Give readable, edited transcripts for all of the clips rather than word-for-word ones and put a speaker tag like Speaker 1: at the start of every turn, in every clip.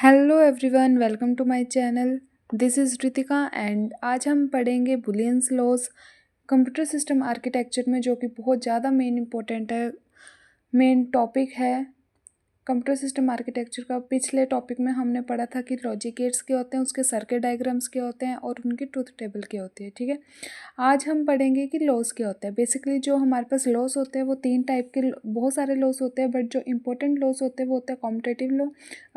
Speaker 1: Hello everyone, welcome to my channel. This is Ritika and आज हम पढ़ेंगे Boolean's laws computer system architecture में, जो कि बहुत ज़्यादा मेन टॉपिक है कंप्यूटर सिस्टम आर्किटेक्चर का। पिछले टॉपिक में हमने पढ़ा था कि लॉजिक गेट्स क्या होते हैं, उसके सर्किट डायग्राम्स क्या होते हैं और उनकी ट्रुथ टेबल क्या होती है। ठीक है, आज हम पढ़ेंगे कि लॉस क्या होता है। बेसिकली जो हमारे पास लॉस होते हैं वो तीन टाइप के, बहुत सारे लॉस होते हैं, बट जो इंपॉर्टेंट लॉस होते हैं वो होता है competitive law,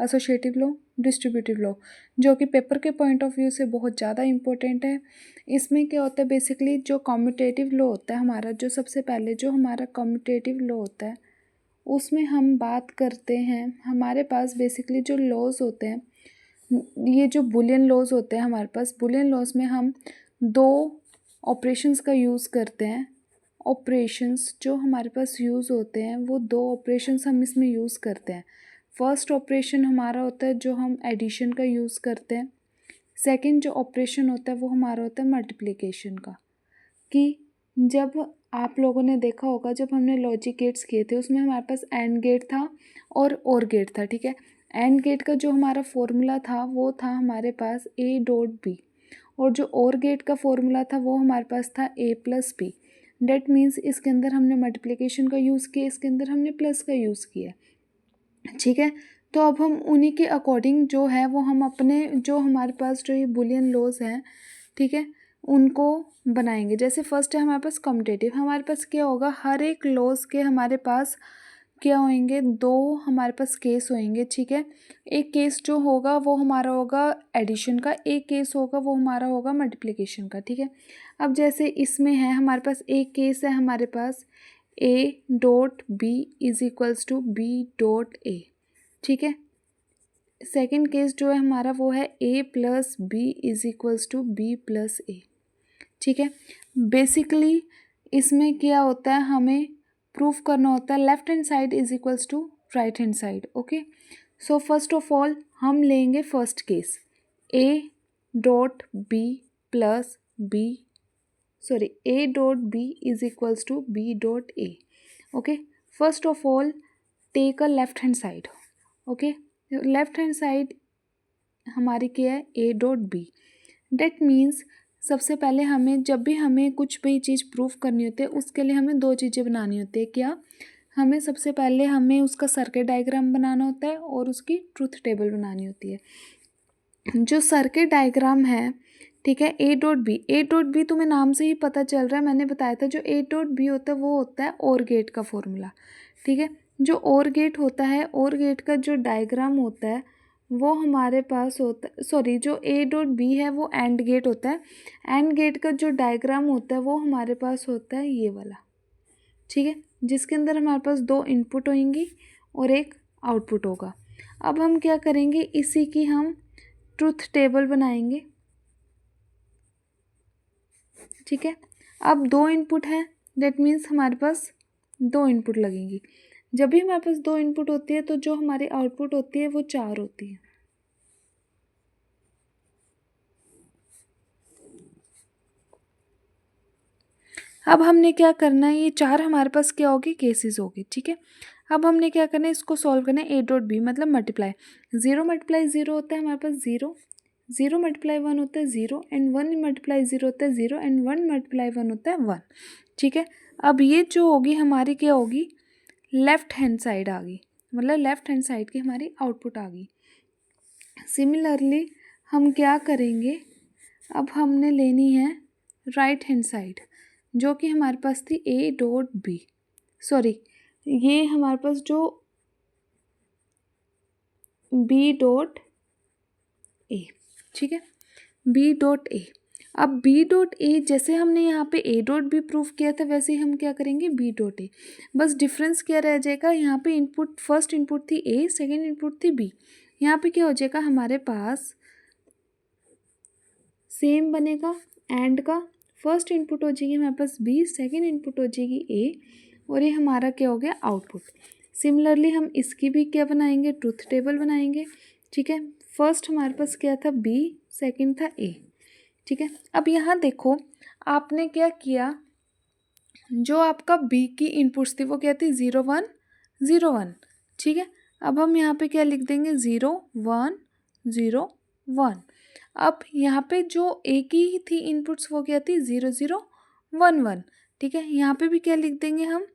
Speaker 1: associative law, distributive law, जो कि पेपर के पॉइंट ऑफ व्यू से बहुत ज़्यादा इंपॉर्टेंट है। इसमें क्या होता है, बेसिकली जो कॉम्पिटेटिव लॉ होता है हमारा, जो सबसे पहले जो हमारा कॉम्पिटेटिव लॉ होता है उसमें हम बात करते हैं, हमारे पास बेसिकली जो लॉज होते हैं, ये जो बुलियन लॉज होते हैं हमारे पास, बुलियन लॉज में हम दो ऑपरेशंस का यूज़ करते हैं। ऑपरेशंस जो हमारे पास यूज़ होते हैं वो दो ऑपरेशंस हम इसमें यूज़ करते हैं। फर्स्ट ऑपरेशन हमारा होता है जो हम एडिशन का यूज़ करते हैं। सेकंड जो ऑपरेशन होता है वो हमारा होता है मल्टीप्लिकेशन का। कि जब आप लोगों ने देखा होगा, जब हमने लॉजिक गेट्स किए थे उसमें हमारे पास एंड गेट था और गेट था। ठीक है, एंड गेट का जो हमारा फॉर्मूला था वो था हमारे पास ए डॉट बी, और जो और गेट का फॉर्मूला था वो हमारे पास था ए प्लस बी। डेट मीन्स इसके अंदर हमने मल्टीप्लिकेशन का यूज़ किया, इसके अंदर हमने प्लस का यूज़ किया। ठीक है, तो अब हम उन्हीं के अकॉर्डिंग जो है वो हम अपने जो हमारे पास जो ये बुलियन लॉज हैं, ठीक है, उनको बनाएंगे। जैसे फर्स्ट है हमारे पास कम्यूटेटिव। हमारे पास क्या होगा, हर एक लॉज के हमारे पास क्या होंगे, दो हमारे पास केस होंगे। ठीक है, एक केस जो होगा वो हमारा होगा एडिशन का, एक केस होगा वो हमारा होगा मल्टीप्लिकेशन का। ठीक है, अब जैसे इसमें है हमारे पास एक केस है हमारे पास A dot B is equals to B dot A. ठीक है, सेकेंड केस जो है हमारा वो है A plus B is equals to B plus A. ठीक है, बेसिकली इसमें क्या होता है, हमें प्रूफ करना होता है left hand side is equals to right hand side. Okay, so first of all हम लेंगे first case A dot B plus B, sorry A dot B is equals to B dot A. Okay, first of all take a left hand side. Okay, left hand side हमारी क्या है, A dot B. That means सबसे पहले हमें, जब भी हमें कुछ भी चीज़ प्रूफ करनी होती है उसके लिए हमें दो चीज़ें बनानी होती है। क्या, हमें सबसे पहले हमें उसका सर्किट डायग्राम बनाना होता है और उसकी ट्रूथ टेबल बनानी होती है। जो सर्किट डायग्राम है, ठीक है, A dot B, A dot B तुम्हें नाम से ही पता चल रहा है, मैंने बताया था जो ए डॉट बी होता है वो होता है और गेट का फॉर्मूला। ठीक है, जो और गेट होता है, और गेट का जो डायग्राम होता है वो हमारे पास होता है, सॉरी जो ए डॉट बी है वो एंड गेट होता है, एंड गेट का जो डायग्राम होता है वो हमारे पास होता है ये वाला। ठीक है, जिसके अंदर हमारे पास दो इनपुट होंगी और एक आउटपुट होगा। अब हम क्या करेंगे, इसी की हम ट्रूथ टेबल बनाएंगे। ठीक है, अब दो इनपुट है, दैट मीन्स हमारे पास दो इनपुट लगेंगी। जब भी हमारे पास दो इनपुट होती है तो जो हमारी आउटपुट होती है वो चार होती है। अब हमने क्या करना है, ये चार हमारे पास क्या होगी, केसेस होगी। ठीक है, अब हमने क्या करना है, इसको सॉल्व करना है। ए डॉट बी मतलब मल्टीप्लाई, जीरो मल्टीप्लाई जीरो होता है हमारे पास जीरो, जीरो मल्टीप्लाई वन होता है zero, and one multiply zero होता है zero, and one multiply one होता है वन। ठीक है, अब ये जो होगी हमारी क्या होगी, लेफ्ट हैंड साइड आ गई, मतलब लेफ्ट हैंड साइड की हमारी आउटपुट आ गई। सिमिलरली हम क्या करेंगे, अब हमने लेनी है राइट हैंड साइड, जो कि हमारे पास थी ए डॉट बी, सॉरी ये हमारे पास जो बी डॉट ए। ठीक है, बी डॉट ए। अब बी डॉट ए, जैसे हमने यहाँ पे ए डॉट बी प्रूफ किया था वैसे ही हम क्या करेंगे बी डॉट ए। बस डिफरेंस क्या रह जाएगा, यहाँ पे इनपुट, फर्स्ट इनपुट थी ए, सेकेंड इनपुट थी बी, यहाँ पे क्या हो जाएगा हमारे पास सेम बनेगा एंड का, फर्स्ट इनपुट हो जाएगी हमारे पास बी, सेकेंड इनपुट हो जाएगी ए, और ये हमारा क्या हो गया आउटपुट। सिमिलरली हम इसकी भी क्या बनाएंगे, ट्रूथ टेबल बनाएंगे। ठीक है, फर्स्ट हमारे पास क्या था बी, सेकेंड था ए। ठीक है, अब यहाँ देखो आपने क्या किया, जो आपका बी की इनपुट्स थी वो क्या थी, ज़ीरो वन ज़ीरो वन। ठीक है, अब हम यहाँ पे क्या लिख देंगे, ज़ीरो वन 0 1। अब यहाँ पे जो एक ही थी इनपुट्स वो क्या थी 0 0 1 1। ठीक है, यहाँ पे भी क्या लिख देंगे हम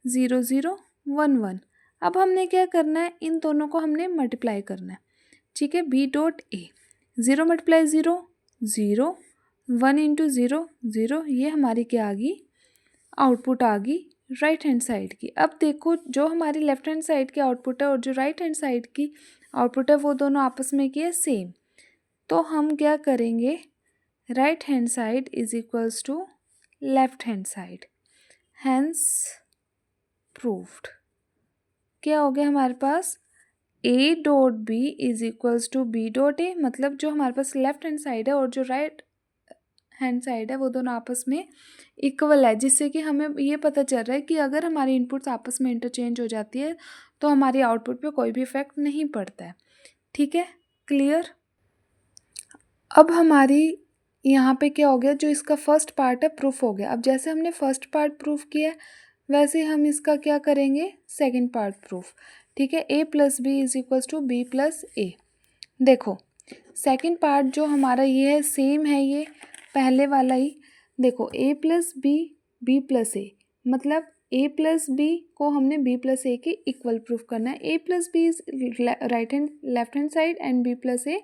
Speaker 1: 0 0 1 1। अब हमने क्या करना है, इन दोनों को हमने मल्टीप्लाई करना है। ठीक है, B dot A 0 multiply 0 0 1 into 0 0, ये हमारी क्या आ गई आउटपुट आ गई राइट हैंड साइड की। अब देखो जो हमारी लेफ्ट हैंड साइड की आउटपुट है और जो राइट हैंड साइड की आउटपुट है वो दोनों आपस में क्या है सेम। तो हम क्या करेंगे, right hand side is equals to left hand side, hence proved. क्या हो गया हमारे पास A dot B is equals to B dot A, मतलब जो हमारे पास लेफ्ट हैंड साइड है और जो राइट हैंड साइड है वो दोनों आपस में इक्वल है, जिससे कि हमें ये पता चल रहा है कि अगर हमारी इनपुट्स आपस में इंटरचेंज हो जाती है तो हमारी आउटपुट पे कोई भी इफेक्ट नहीं पड़ता है। ठीक है, क्लियर। अब हमारी यहाँ पे क्या हो गया, जो इसका फर्स्ट पार्ट है प्रूफ हो गया। अब जैसे हमने फर्स्ट पार्ट प्रूफ किया वैसे हम इसका क्या करेंगे सेकंड पार्ट प्रूफ। ठीक है, A plus B is equals to B plus A. देखो सेकंड पार्ट जो हमारा ये है सेम है ये पहले वाला ही। देखो ए प्लस बी बी प्लस ए, मतलब ए प्लस बी को हमने बी प्लस ए के इक्वल प्रूफ करना है। A plus B is right hand left hand side and B plus A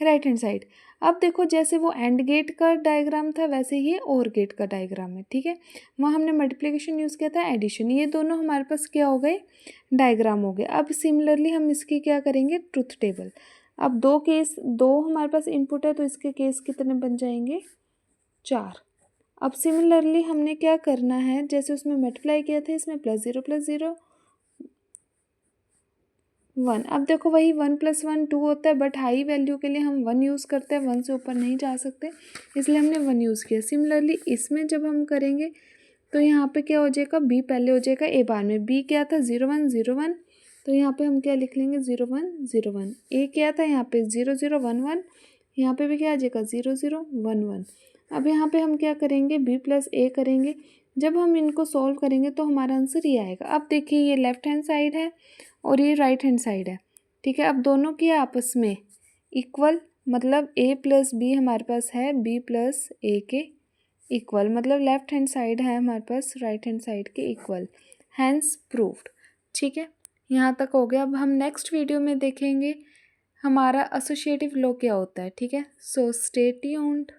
Speaker 1: right hand side. अब देखो जैसे वो एंड गेट का डायग्राम था वैसे ये और गेट का डायग्राम है। ठीक है, वहाँ हमने मल्टीप्लिकेशन यूज़ किया था एडिशन, ये दोनों हमारे पास क्या हो गए डायग्राम हो गए। अब सिमिलरली हम इसकी क्या करेंगे ट्रुथ टेबल। अब दो हमारे पास इनपुट है तो इसके केस कितने बन जाएंगे 4। अब सिमिलरली हमने क्या करना है, जैसे उसमें मल्टीप्लाई किया था इसमें +0 +0 1। अब देखो वही 1 + 1 2 होता है, बट हाई वैल्यू के लिए हम 1 यूज़ करते हैं, 1 से ऊपर नहीं जा सकते इसलिए हमने 1 यूज़ किया। सिमिलरली इसमें जब हम करेंगे तो यहाँ पे क्या हो जाएगा बी पहले हो जाएगा ए बाद में। बी क्या था 0 1 0 1, तो यहाँ पे हम क्या लिख लेंगे 0 1 0 1। ए क्या था यहाँ पे 0 0 1 1, यहाँ पे भी क्या आ जाएगा 0 0 1 1। अब यहाँ पे हम क्या करेंगे बी प्लस ए करेंगे। जब हम इनको सॉल्व करेंगे तो हमारा आंसर ये आएगा। अब देखिए ये लेफ्ट हैंड साइड है और ये राइट हैंड साइड है। ठीक है, अब दोनों की आपस में इक्वल, मतलब ए प्लस बी हमारे पास है बी प्लस ए के इक्वल, मतलब लेफ्ट हैंड साइड है हमारे पास राइट हैंड साइड के इक्वल, हैंस प्रूव्ड। ठीक है, यहाँ तक हो गया। अब हम नेक्स्ट वीडियो में देखेंगे हमारा एसोसिएटिव लॉ क्या होता है। ठीक है, सो स्टे ट्यून्ड।